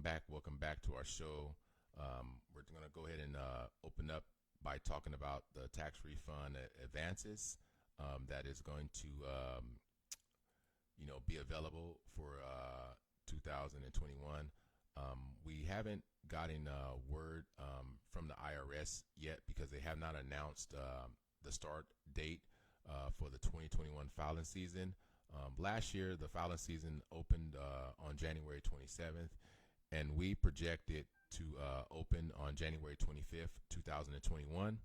Welcome back to our show. We're going to go ahead and open up by talking about the tax refund advances that is going to, be available for 2021. We haven't gotten word from the IRS yet because they have not announced the start date for the 2021 filing season. Last year, the filing season opened on January 27th, and we project it to open on January 25th, 2021.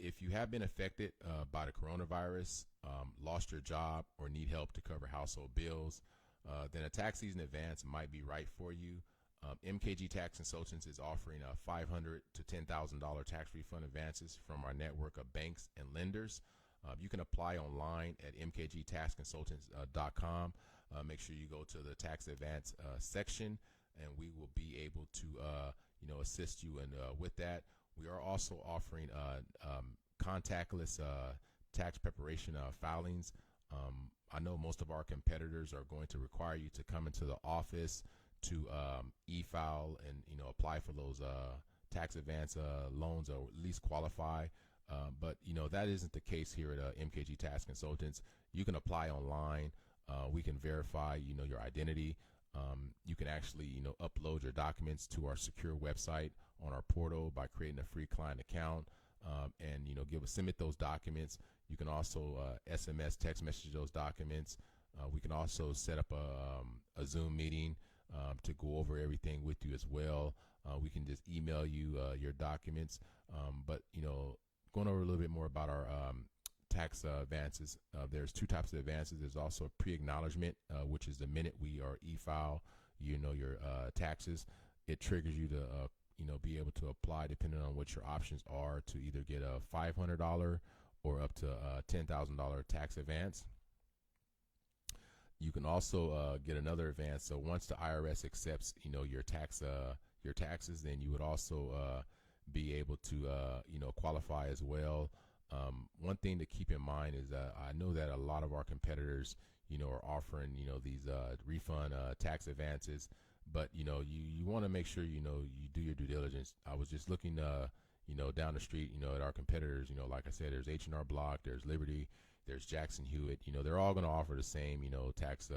If you have been affected by the coronavirus, lost your job, or need help to cover household bills, then a tax season advance might be right for you. MKG Tax Consultants is offering $500 to $10,000 tax refund advances from our network of banks and lenders. You can apply online at mkgtaxconsultants.com. Make sure you go to the tax advance section, and we will be able to assist you with that. We are also offering contactless tax preparation filings. I know most of our competitors are going to require you to come into the office to e-file and apply for those tax advance loans, or at least qualify. But that isn't the case here at MKG Tax Consultants. You can apply online. We can verify your identity. You can actually upload your documents to our secure website on our portal by creating a free client account, and submit those documents. You can also SMS text message those documents. We can also set up a Zoom meeting to go over everything with you as well. We can just email you your documents. But going over a little bit more about our tax advances. There's two types of advances. There's also a pre-acknowledgement, which is the minute we are e-file, your taxes, it triggers you to be able to apply depending on what your options are to either get a $500 or up to $10,000 tax advance. You can also get another advance. So once the IRS accepts your taxes, then you would also be able to qualify as well. One thing to keep in mind is I know that a lot of our competitors are offering these refund tax advances, but you want to make sure you do your due diligence. I was just looking down the street at our competitors. Like I said, there's H&R Block, there's Liberty, there's Jackson Hewitt. They're all going to offer the same tax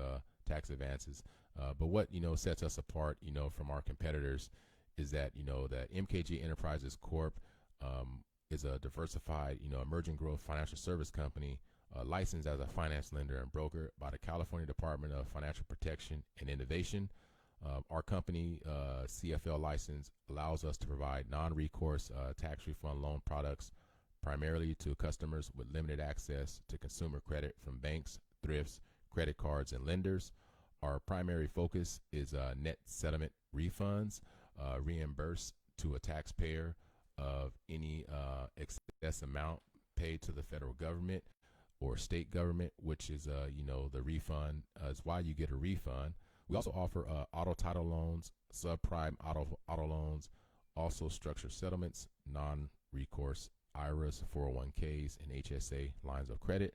advances. But what sets us apart from our competitors is that that MKG Enterprises Corp is a diversified emerging growth financial service company licensed as a finance lender and broker by the California Department of Financial Protection and Innovation. Our company CFL license allows us to provide non-recourse tax refund loan products primarily to customers with limited access to consumer credit from banks, thrifts, credit cards, and lenders. Our primary focus is net settlement refunds reimbursed to a taxpayer of any excess amount paid to the federal government or state government, which is the refund is why you get a refund. We also offer auto title loans, subprime auto loans, also structured settlements, non-recourse IRAs, 401ks, and HSA lines of credit.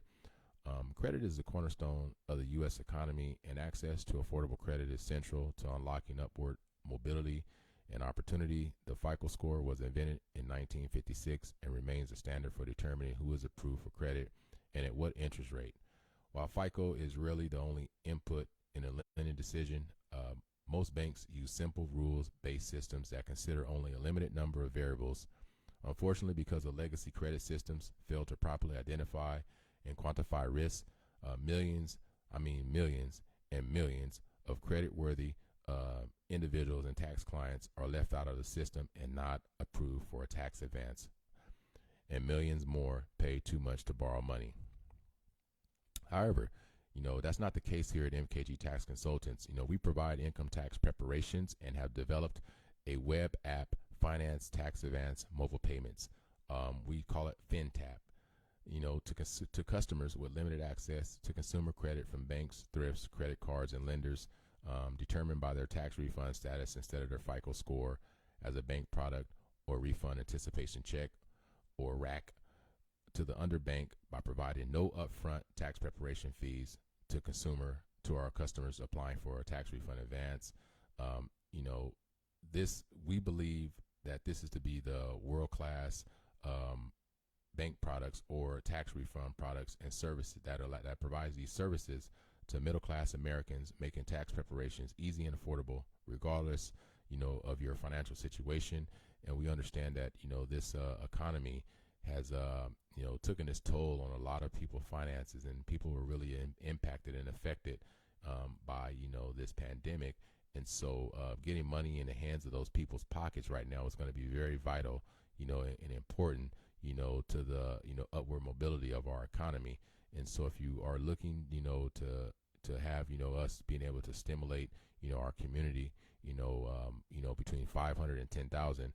Credit is the cornerstone of the U.S. economy, and access to affordable credit is central to unlocking upward mobility and opportunity. The FICO score was invented in 1956 and remains the standard for determining who is approved for credit and at what interest rate. While FICO is rarely the only input in a lending decision, most banks use simple rules-based systems that consider only a limited number of variables. Unfortunately, because the legacy credit systems fail to properly identify and quantify risks, millions and millions of credit-worthy individuals and tax clients are left out of the system and not approved for a tax advance, and millions more pay too much to borrow money. However, that's not the case here at MKG Tax Consultants. We provide income tax preparations and have developed a web app finance tax advance mobile payments. We call it FinTap. To customers with limited access to consumer credit from banks, thrifts, credit cards, and lenders, determined by their tax refund status instead of their FICO score as a bank product or refund anticipation check, or RAC, to the underbank by providing no upfront tax preparation fees to our customers applying for a tax refund advance. we believe that this is to be the world-class bank products or tax refund products and services that provides these services to middle-class Americans, making tax preparations easy and affordable, regardless, of your financial situation. And we understand that, this economy has, taken its toll on a lot of people's finances, and people were really impacted and affected by, this pandemic. And so getting money in the hands of those people's pockets right now is going to be very vital, and important, to the, upward mobility of our economy. And so if you are looking, to have, us being able to stimulate, our community, between 500 and 10,000,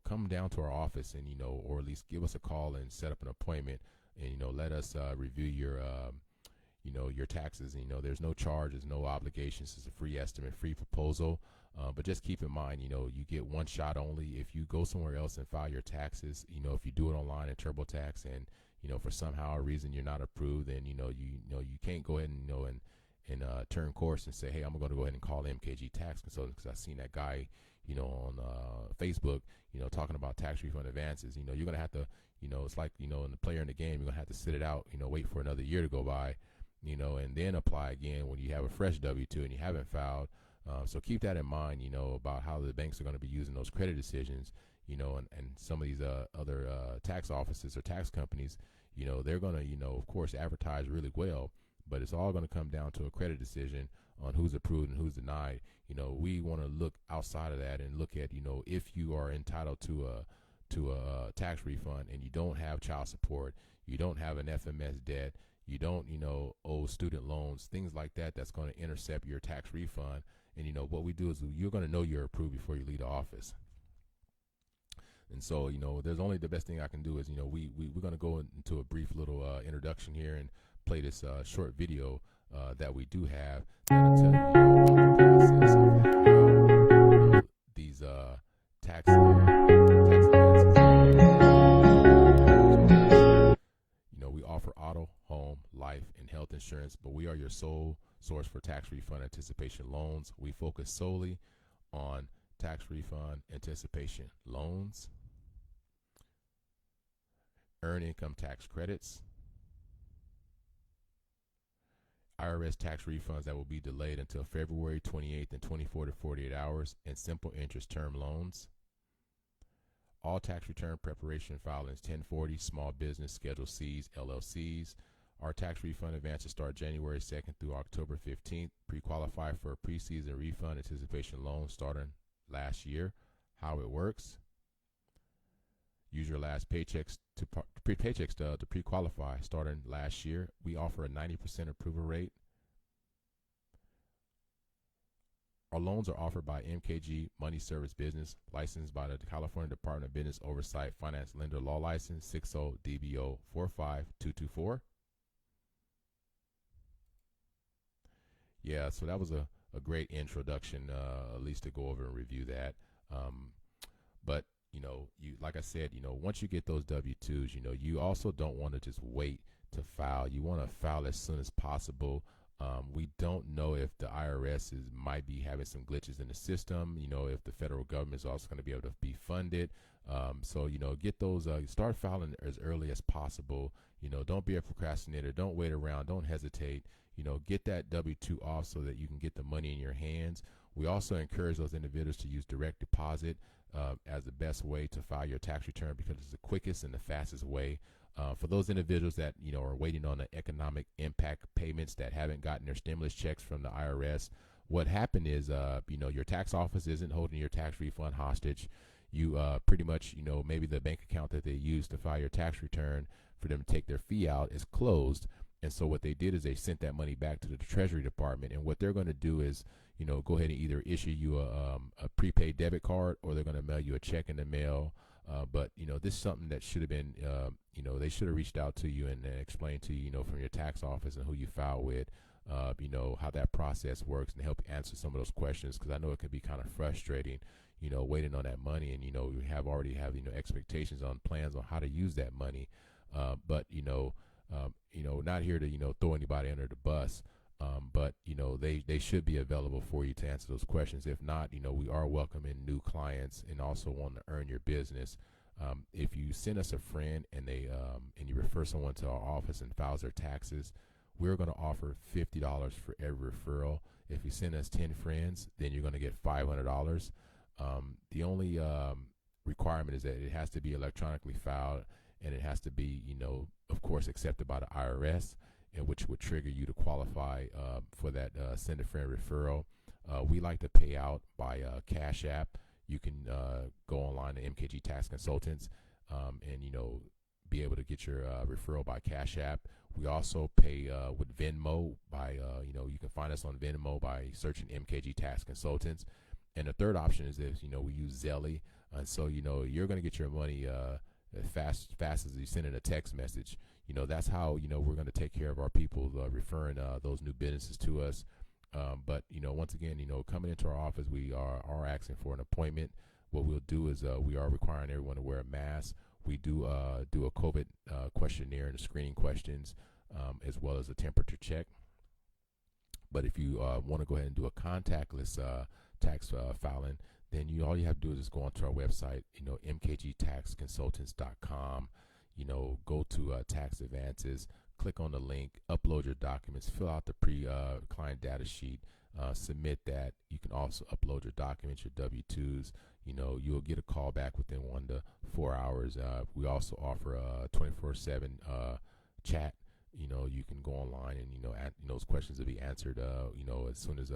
come down to our office and, or at least give us a call and set up an appointment and, let us review your, your taxes. And, there's no charge, there's no obligations. It's a free estimate, free proposal. But just keep in mind, you get one shot only. If you go somewhere else and file your taxes, if you do it online at TurboTax and, for somehow or reason you're not approved, then, you can't go ahead and turn course and say, hey, I'm going to go ahead and call MKG Tax Consultants because I've seen that guy, on Facebook, talking about tax refund advances. You're going to have to, it's like, in the player in the game, you're going to have to sit it out, wait for another year to go by, and then apply again when you have a fresh W-2 and you haven't filed. So keep that in mind, about how the banks are going to be using those credit decisions, and some of these other tax offices or tax companies, they're going to, of course, advertise really well, but it's all going to come down to a credit decision on who's approved and who's denied. We want to look outside of that and look at, if you are entitled to a tax refund and you don't have child support, you don't have an FMS debt, you don't, owe student loans, things like that, that's going to intercept your tax refund. And, what we do is you're going to know you're approved before you leave the office. And so, there's only the best thing I can do is, we're going to go into a brief little introduction here and play this short video that we do have that'll tell you, about the process of how, these tax advances. We offer auto, home, life, and health insurance, but we are your sole source for tax refund anticipation loans. We focus solely on tax refund anticipation loans, earned income tax credits, IRS tax refunds that will be delayed until February 28th in 24 to 48 hours, and simple interest term loans. All tax return preparation filings, 1040, small business, Schedule Cs, LLCs. Our tax refund advances start January 2nd through October 15th. Pre-qualify for a pre-season refund anticipation loan starting last year. How it works: use your last paychecks to pre-qualify starting last year. We offer a 90% approval rate. Our loans are offered by MKG Money Service Business, licensed by the California Department of Business Oversight, Finance Lender Law License 60DBO 45224. Yeah, so that was a great introduction, at least to go over and review that. But, like I said, once you get those W-2s, you also don't want to just wait to file. You want to file as soon as possible. We don't know if the IRS might be having some glitches in the system, if the federal government is also going to be able to be funded. So, get those, start filing as early as possible. Don't be a procrastinator. Don't wait around. Don't hesitate. Get that W-2 off so that you can get the money in your hands. We also encourage those individuals to use direct deposit as the best way to file your tax return, because it's the quickest and the fastest way. For those individuals that, are waiting on the economic impact payments that haven't gotten their stimulus checks from the IRS, what happened is, your tax office isn't holding your tax refund hostage. You pretty much, maybe the bank account that they use to file your tax return for them to take their fee out is closed. And so what they did is they sent that money back to the Treasury Department. And what they're going to do is, go ahead and either issue you a prepaid debit card, or they're going to mail you a check in the mail. But, this is something that should have been, they should have reached out to you and explained to you, from your tax office and who you file with, how that process works, and help answer some of those questions. Because I know it can be kind of frustrating, waiting on that money. And, you already have expectations on plans on how to use that money. But, not here to, throw anybody under the bus. But they should be available for you to answer those questions. If not, we are welcoming new clients and also want to earn your business. If you send us a friend and and you refer someone to our office and files their taxes, we're going to offer $50 for every referral. If you send us 10 friends, then you're going to get $500. The only requirement is that it has to be electronically filed, and it has to be, of course, accepted by the IRS, and which would trigger you to qualify for that send a friend referral. We like to pay out by Cash App. You can go online to MKG Tax Consultants and be able to get your referral by Cash App. We also pay with Venmo by you can find us on Venmo by searching MKG Tax Consultants. And the third option is if we use Zelle, and so you're going to get your money fast as you send in a text message. That's how we're going to take care of our people referring those new businesses to us. But once again, coming into our office, we are asking for an appointment. What we'll do is we are requiring everyone to wear a mask. We do a COVID questionnaire and the screening questions, as well as a temperature check. But if you want to go ahead and do a contactless tax filing, then all you have to do is just go onto our website, mkgtaxconsultants.com. Go to Tax Advances, click on the link, upload your documents, fill out the client data sheet, submit that. You can also upload your documents, your W-2s. You'll get a call back within 1 to 4 hours. We also offer a 24/7 chat. You can go online and those questions will be answered. As soon as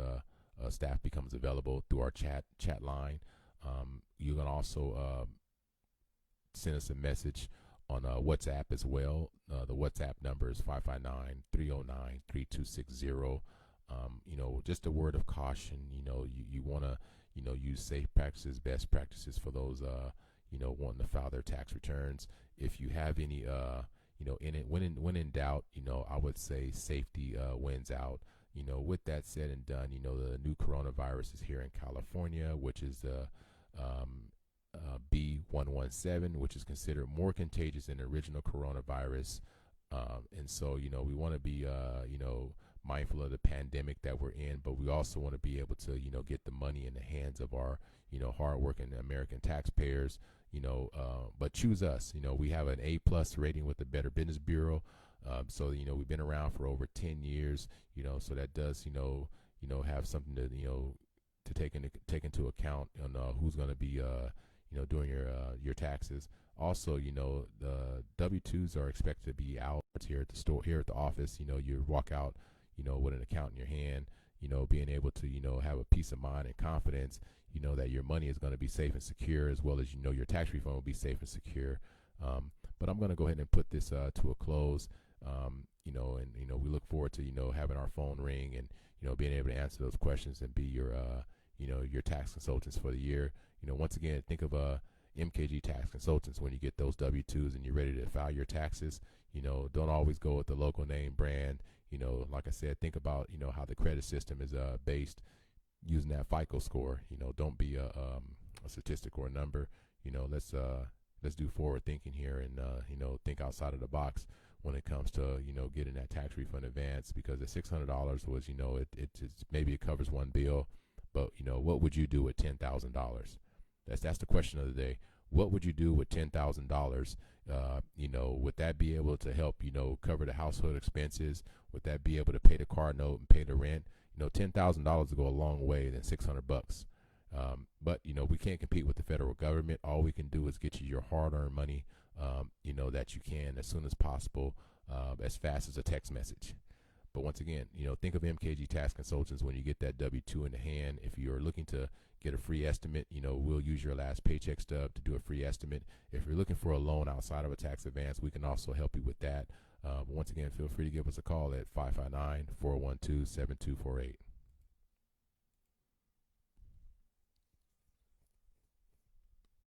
staff becomes available through our chat line. You can also send us a message on WhatsApp as well. The WhatsApp number is 559-309-3260. Just a word of caution. You want to use safe practices, best practices for those wanting to file their tax returns. If you have any when in doubt, I would say safety wins out. With that said and done, the new coronavirus is here in California, which is the B117, which is considered more contagious than the original coronavirus. And so, we want to be, mindful of the pandemic that we're in, but we also want to be able to, get the money in the hands of our, hardworking American taxpayers, but choose us. We have an A+ rating with the Better Business Bureau. So we've been around for over 10 years, so that does have something to to take into account on who's going to be doing your taxes. Also, the W-2s are expected to be out here at the store, here at the office. You walk out with an account in your hand, being able to have a peace of mind and confidence, that your money is going to be safe and secure, as well as your tax refund will be safe and secure. But I'm going to go ahead and put this to a close. And we look forward to having our phone ring and being able to answer those questions and be your tax consultants for the year. Once again, think of MKG Tax Consultants when you get those W-2s and you're ready to file your taxes. Don't always go with the local name brand. Like I said, think about how the credit system is based using that FICO score. Don't be a statistic or a number. Let's do forward thinking here and think outside of the box when it comes to getting that tax refund advance, because the $600 was maybe it covers one bill, but what would you do with $10,000? That's the question of the day. What would you do with $10,000? Would that be able to help cover the household expenses? Would that be able to pay the car note and pay the rent? $10,000 will go a long way than $600. But we can't compete with the federal government. All we can do is get you your hard-earned money, that you can as soon as possible, as fast as a text message. But once again, think of MKG Tax Consultants when you get that W-2 in the hand. If you're looking to get a free estimate, we'll use your last paycheck stub to do a free estimate. If you're looking for a loan outside of a tax advance, we can also help you with that. But once again, feel free to give us a call at 559-412-7248.